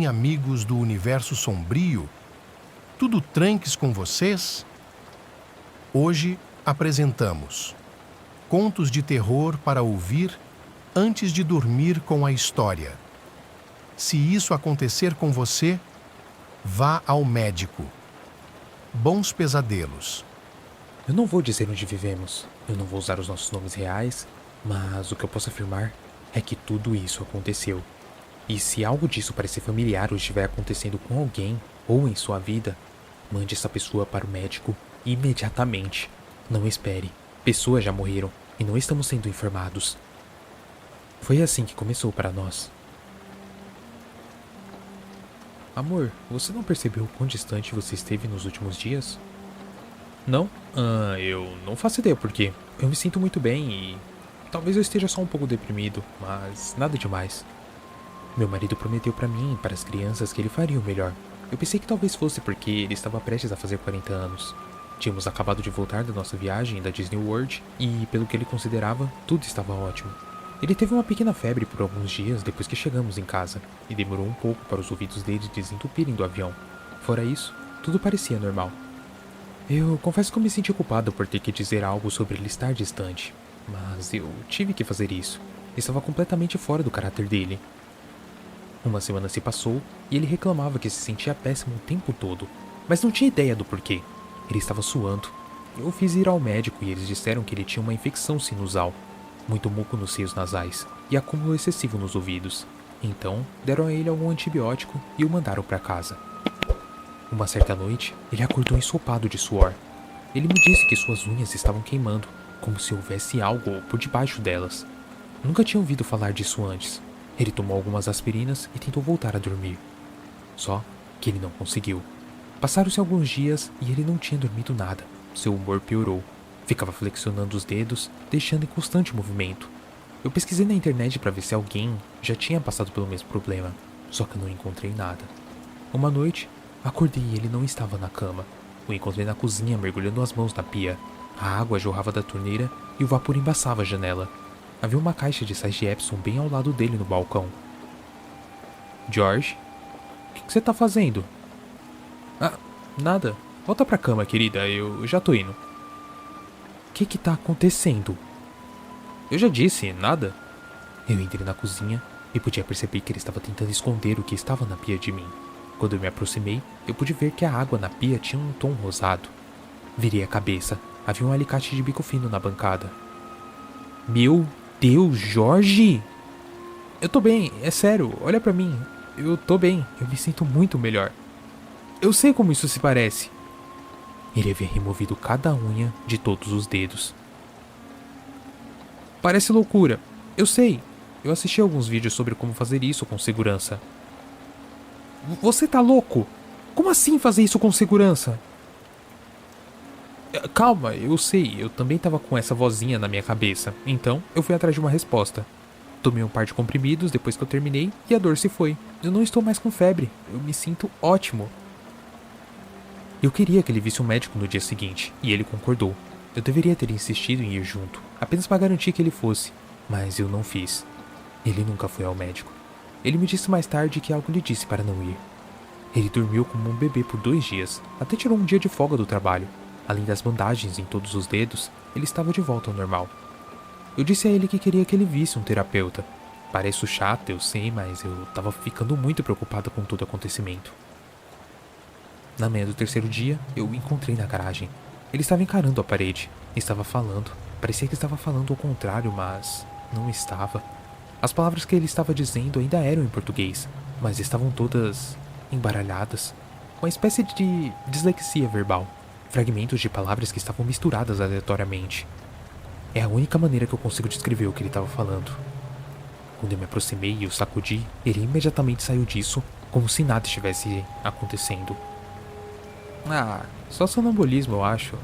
amigos do universo sombrio? Tudo tranques com vocês? Hoje apresentamos contos de terror para ouvir antes de dormir com a história. Se isso acontecer com você, vá ao médico. Bons pesadelos. Eu não vou dizer onde vivemos, eu não vou usar os nossos nomes reais, mas o que eu posso afirmar é que tudo isso aconteceu. E se algo disso parecer familiar ou estiver acontecendo com alguém ou em sua vida, mande essa pessoa para o médico imediatamente. Não espere. Pessoas já morreram e não estamos sendo informados. Foi assim que começou para nós. Amor, você não percebeu o quão distante você esteve nos últimos dias? Não? Eu não faço ideia por quê. Eu me sinto muito bem e talvez eu esteja só um pouco deprimido, mas nada demais. Meu marido prometeu pra mim e para as crianças que ele faria o melhor. Eu pensei que talvez fosse porque ele estava prestes a fazer 40 anos. Tínhamos acabado de voltar da nossa viagem da Disney World e, pelo que ele considerava, tudo estava ótimo. Ele teve uma pequena febre por alguns dias depois que chegamos em casa e demorou um pouco para os ouvidos dele desentupirem do avião. Fora isso, tudo parecia normal. Eu confesso que eu me senti culpado por ter que dizer algo sobre ele estar distante, mas eu tive que fazer isso. Estava completamente fora do caráter dele. Uma semana se passou e ele reclamava que se sentia péssimo o tempo todo, mas não tinha ideia do porquê. Ele estava suando. Eu fiz ir ao médico e eles disseram que ele tinha uma infecção sinusal, muito muco nos seios nasais e acúmulo excessivo nos ouvidos. Então, deram a ele algum antibiótico e o mandaram para casa. Uma certa noite, ele acordou ensopado de suor. Ele me disse que suas unhas estavam queimando, como se houvesse algo por debaixo delas. Nunca tinha ouvido falar disso antes. Ele tomou algumas aspirinas e tentou voltar a dormir. Só que ele não conseguiu. Passaram-se alguns dias e ele não tinha dormido nada. Seu humor piorou. Ficava flexionando os dedos, deixando em constante movimento. Eu pesquisei na internet para ver se alguém já tinha passado pelo mesmo problema, só que eu não encontrei nada. Uma noite, acordei e ele não estava na cama. O encontrei na cozinha mergulhando as mãos na pia. A água jorrava da torneira e o vapor embaçava a janela. Havia uma caixa de sais de Epsom bem ao lado dele no balcão. George? O que você tá fazendo? Ah, nada. Volta pra cama, querida. Eu já tô indo. O que tá acontecendo? Eu já disse, nada. Eu entrei na cozinha e podia perceber que ele estava tentando esconder o que estava na pia de mim. Quando eu me aproximei, eu pude ver que a água na pia tinha um tom rosado. Virei a cabeça. Havia um alicate de bico fino na bancada. Meu Deus, Jorge! Eu tô bem, é sério, olha pra mim. Eu tô bem, eu me sinto muito melhor. Eu sei como isso se parece. Ele havia removido cada unha de todos os dedos. Parece loucura, eu sei. Eu assisti alguns vídeos sobre como fazer isso com segurança. Você tá louco? Como assim fazer isso com segurança? Calma, eu sei, eu também tava com essa vozinha na minha cabeça, então eu fui atrás de uma resposta. Tomei um par de comprimidos depois que eu terminei e a dor se foi. Eu não estou mais com febre, eu me sinto ótimo. Eu queria que ele visse um médico no dia seguinte, e ele concordou. Eu deveria ter insistido em ir junto, apenas para garantir que ele fosse, mas eu não fiz. Ele nunca foi ao médico. Ele me disse mais tarde que algo lhe disse para não ir. Ele dormiu como um bebê por 2 dias, até tirou um dia de folga do trabalho. Além das bandagens em todos os dedos, ele estava de volta ao normal. Eu disse a ele que queria que ele visse um terapeuta. Pareço chato, eu sei, mas eu estava ficando muito preocupado com todo o acontecimento. Na manhã do 3º dia, eu o encontrei na garagem. Ele estava encarando a parede. Estava falando. Parecia que estava falando ao contrário, mas não estava. As palavras que ele estava dizendo ainda eram em português, mas estavam todas embaralhadas. Uma espécie de dislexia verbal. Fragmentos de palavras que estavam misturadas aleatoriamente. É a única maneira que eu consigo descrever o que ele estava falando. Quando eu me aproximei e o sacudi, ele imediatamente saiu disso, como se nada estivesse acontecendo. Ah, só sonambulismo, eu acho.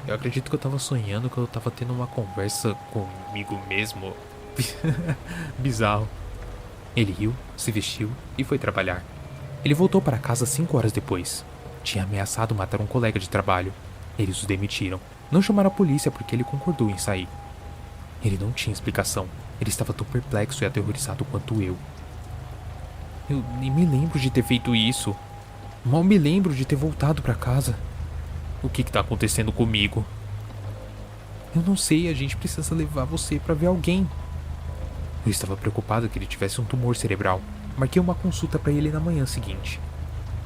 Eu acredito que eu estava sonhando, que eu estava tendo uma conversa comigo mesmo. Bizarro. Ele riu, se vestiu e foi trabalhar. Ele voltou para casa 5 horas depois. Tinha ameaçado matar um colega de trabalho. Eles o demitiram. Não chamaram a polícia porque ele concordou em sair. Ele não tinha explicação. Ele estava tão perplexo e aterrorizado quanto eu. Eu nem me lembro de ter feito isso. Mal me lembro de ter voltado pra casa. O que tá acontecendo comigo? Eu não sei, a gente precisa levar você pra ver alguém. Eu estava preocupado que ele tivesse um tumor cerebral. Marquei uma consulta pra ele na manhã seguinte.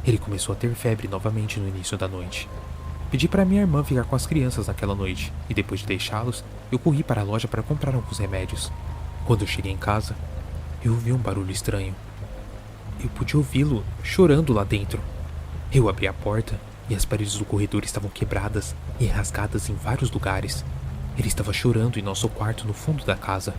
Ele começou a ter febre novamente no início da noite. Pedi para minha irmã ficar com as crianças naquela noite, e depois de deixá-los, eu corri para a loja para comprar alguns remédios. Quando eu cheguei em casa, eu ouvi um barulho estranho. Eu pude ouvi-lo chorando lá dentro. Eu abri a porta e as paredes do corredor estavam quebradas e rasgadas em vários lugares. Ele estava chorando em nosso quarto no fundo da casa.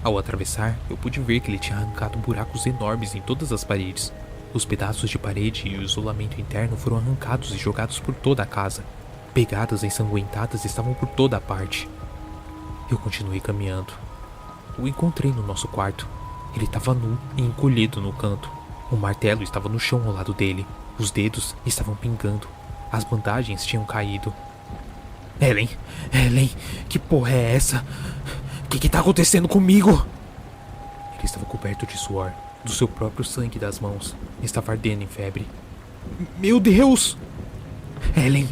Ao atravessar, eu pude ver que ele tinha arrancado buracos enormes em todas as paredes. Os pedaços de parede e o isolamento interno foram arrancados e jogados por toda a casa. Pegadas ensanguentadas estavam por toda a parte. Eu continuei caminhando. O encontrei no nosso quarto. Ele estava nu e encolhido no canto. O martelo estava no chão ao lado dele. Os dedos estavam pingando. As bandagens tinham caído. Ellen, que porra é essa? O que tá acontecendo comigo? Ele estava coberto de suor, do seu próprio sangue das mãos. Estava ardendo em febre. Meu Deus! Ellen,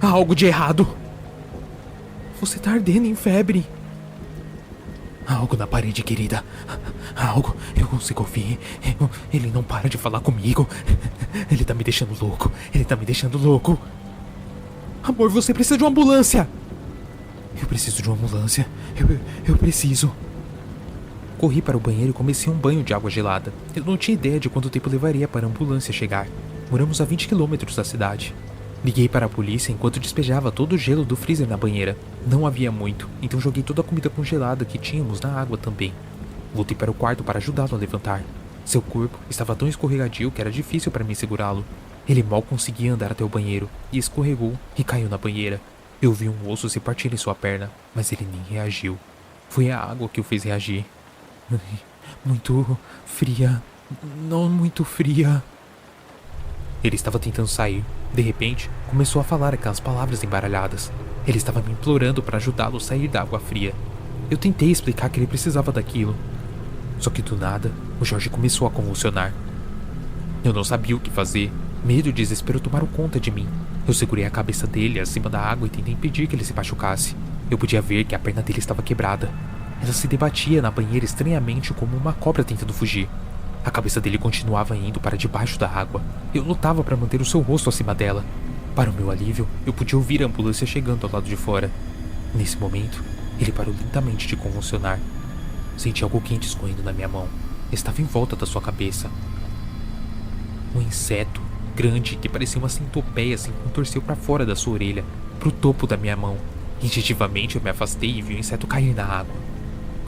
há algo de errado. Você tá ardendo em febre. Há algo na parede, querida. Há algo. Eu consigo ouvir. Ele não para de falar comigo. Ele tá me deixando louco. Ele tá me deixando louco. Amor, você precisa de uma ambulância. Eu preciso de uma ambulância. Eu preciso. Corri para o banheiro e comecei um banho de água gelada. Eu não tinha ideia de quanto tempo levaria para a ambulância chegar. Moramos a 20 quilômetros da cidade. Liguei para a polícia enquanto despejava todo o gelo do freezer na banheira. Não havia muito, então joguei toda a comida congelada que tínhamos na água também. Voltei para o quarto para ajudá-lo a levantar. Seu corpo estava tão escorregadio que era difícil para mim segurá-lo. Ele mal conseguia andar até o banheiro e escorregou e caiu na banheira. Eu vi um osso se partir em sua perna, mas ele nem reagiu. Foi a água que o fez reagir. Muito fria. Não muito fria. Ele estava tentando sair. De repente, começou a falar aquelas palavras embaralhadas. Ele estava me implorando para ajudá-lo a sair da água fria. Eu tentei explicar que ele precisava daquilo. Só que do nada, o Jorge começou a convulsionar. Eu não sabia o que fazer. Medo e desespero tomaram conta de mim. Eu segurei a cabeça dele acima da água e tentei impedir que ele se machucasse. Eu podia ver que a perna dele estava quebrada. Ela se debatia na banheira estranhamente como uma cobra tentando fugir. A cabeça dele continuava indo para debaixo da água. Eu lutava para manter o seu rosto acima dela. Para o meu alívio, eu podia ouvir a ambulância chegando ao lado de fora. Nesse momento, ele parou lentamente de convulsionar. Senti algo quente escorrendo na minha mão. Estava em volta da sua cabeça. Um inseto grande que parecia uma centopeia se contorceu para fora da sua orelha, para o topo da minha mão. Instintivamente eu me afastei e vi o inseto cair na água.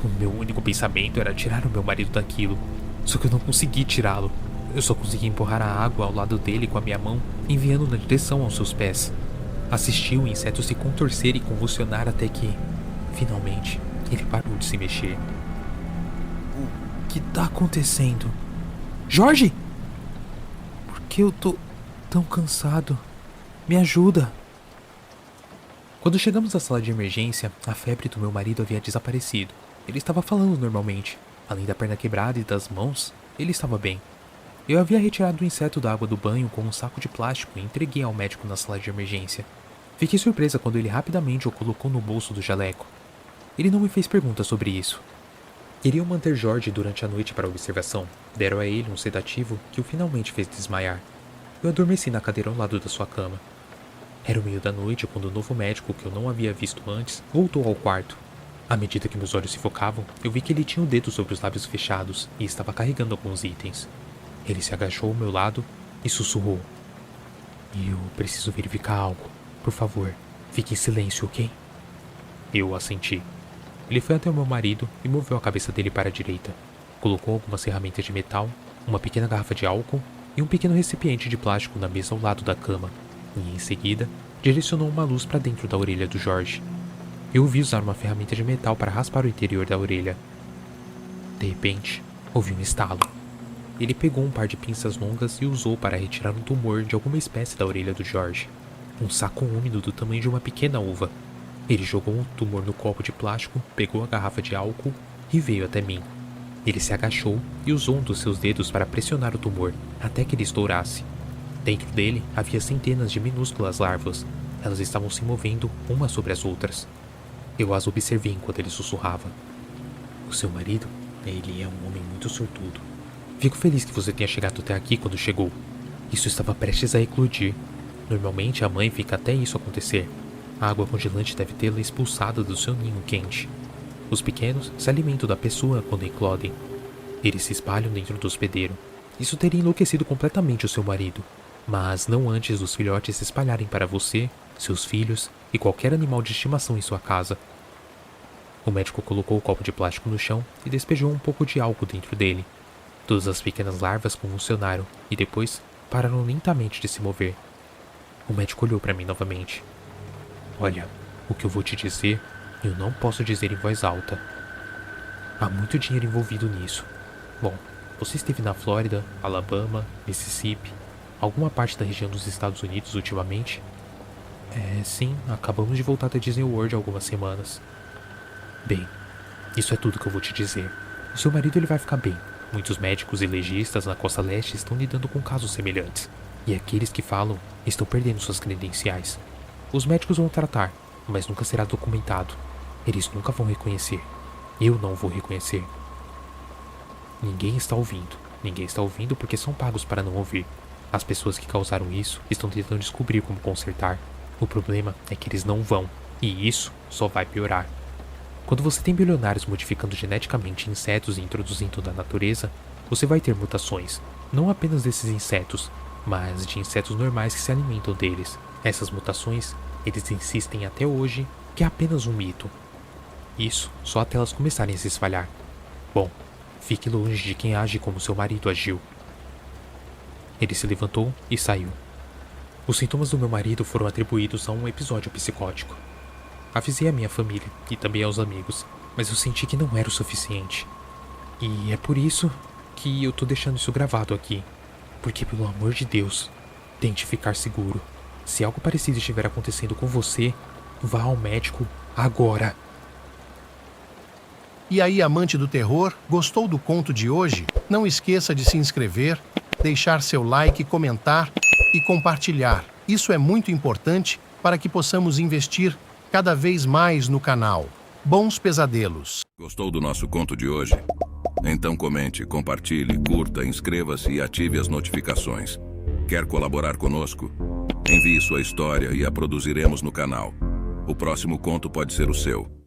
O meu único pensamento era tirar o meu marido daquilo. Só que eu não consegui tirá-lo. Eu só consegui empurrar a água ao lado dele com a minha mão, enviando na direção aos seus pés. Assisti o inseto se contorcer e convulsionar até que, finalmente, ele parou de se mexer. O que tá acontecendo? Jorge! Por que eu tô tão cansado? Me ajuda! Quando chegamos à sala de emergência, a febre do meu marido havia desaparecido. Ele estava falando normalmente. Além da perna quebrada e das mãos, ele estava bem. Eu havia retirado o inseto da água do banho com um saco de plástico e entreguei ao médico na sala de emergência. Fiquei surpresa quando ele rapidamente o colocou no bolso do jaleco. Ele não me fez perguntas sobre isso. Queriam manter Jorge durante a noite para observação. Deram a ele um sedativo que o finalmente fez desmaiar. Eu adormeci na cadeira ao lado da sua cama. Era o meio da noite quando o novo médico, que eu não havia visto antes, voltou ao quarto. À medida que meus olhos se focavam, eu vi que ele tinha o dedo sobre os lábios fechados e estava carregando alguns itens. Ele se agachou ao meu lado e sussurrou. Eu preciso verificar algo. Por favor, fique em silêncio, ok? Eu assenti. Ele foi até o meu marido e moveu a cabeça dele para a direita. Colocou algumas ferramentas de metal, uma pequena garrafa de álcool e um pequeno recipiente de plástico na mesa ao lado da cama. E, em seguida, direcionou uma luz para dentro da orelha do Jorge. Eu o vi usar uma ferramenta de metal para raspar o interior da orelha. De repente, ouvi um estalo. Ele pegou um par de pinças longas e usou para retirar um tumor de alguma espécie da orelha do Jorge. Um saco úmido do tamanho de uma pequena uva. Ele jogou o tumor no copo de plástico, pegou a garrafa de álcool e veio até mim. Ele se agachou e usou um dos seus dedos para pressionar o tumor até que ele estourasse. Dentro dele havia centenas de minúsculas larvas. Elas estavam se movendo umas sobre as outras. Eu as observei enquanto ele sussurrava. O seu marido, ele é um homem muito sortudo. Fico feliz que você tenha chegado até aqui quando chegou. Isso estava prestes a eclodir. Normalmente a mãe fica até isso acontecer. A água congelante deve tê-la expulsada do seu ninho quente. Os pequenos se alimentam da pessoa quando eclodem. Eles se espalham dentro do hospedeiro. Isso teria enlouquecido completamente o seu marido, mas não antes dos filhotes se espalharem para você, seus filhos e qualquer animal de estimação em sua casa. O médico colocou o copo de plástico no chão e despejou um pouco de álcool dentro dele. Todas as pequenas larvas convulsionaram e depois pararam lentamente de se mover. O médico olhou para mim novamente. Olha, o que eu vou te dizer, eu não posso dizer em voz alta. Há muito dinheiro envolvido nisso. Bom, você esteve na Flórida, Alabama, Mississippi, alguma parte da região dos Estados Unidos ultimamente? Sim, acabamos de voltar da Disney World há algumas semanas. Bem, isso é tudo que eu vou te dizer. O seu marido ele vai ficar bem. Muitos médicos e legistas na costa leste estão lidando com casos semelhantes. E aqueles que falam estão perdendo suas credenciais. Os médicos vão tratar, mas nunca será documentado. Eles nunca vão reconhecer. Eu não vou reconhecer. Ninguém está ouvindo. Ninguém está ouvindo porque são pagos para não ouvir. As pessoas que causaram isso estão tentando descobrir como consertar. O problema é que eles não vão. E isso só vai piorar. Quando você tem bilionários modificando geneticamente insetos e introduzindo na natureza, você vai ter mutações, não apenas desses insetos, mas de insetos normais que se alimentam deles. Essas mutações, eles insistem até hoje que é apenas um mito. Isso só até elas começarem a se espalhar. Bom, fique longe de quem age como seu marido agiu. Ele se levantou e saiu. Os sintomas do meu marido foram atribuídos a um episódio psicótico. Avisei a minha família e também aos amigos, mas eu senti que não era o suficiente. E é por isso que eu tô deixando isso gravado aqui. Porque, pelo amor de Deus, tente ficar seguro. Se algo parecido estiver acontecendo com você, vá ao médico agora. E aí, amante do terror, gostou do conto de hoje? Não esqueça de se inscrever, deixar seu like, comentar e compartilhar. Isso é muito importante para que possamos investir cada vez mais no canal. Bons pesadelos! Gostou do nosso conto de hoje? Então comente, compartilhe, curta, inscreva-se e ative as notificações. Quer colaborar conosco? Envie sua história e a produziremos no canal. O próximo conto pode ser o seu.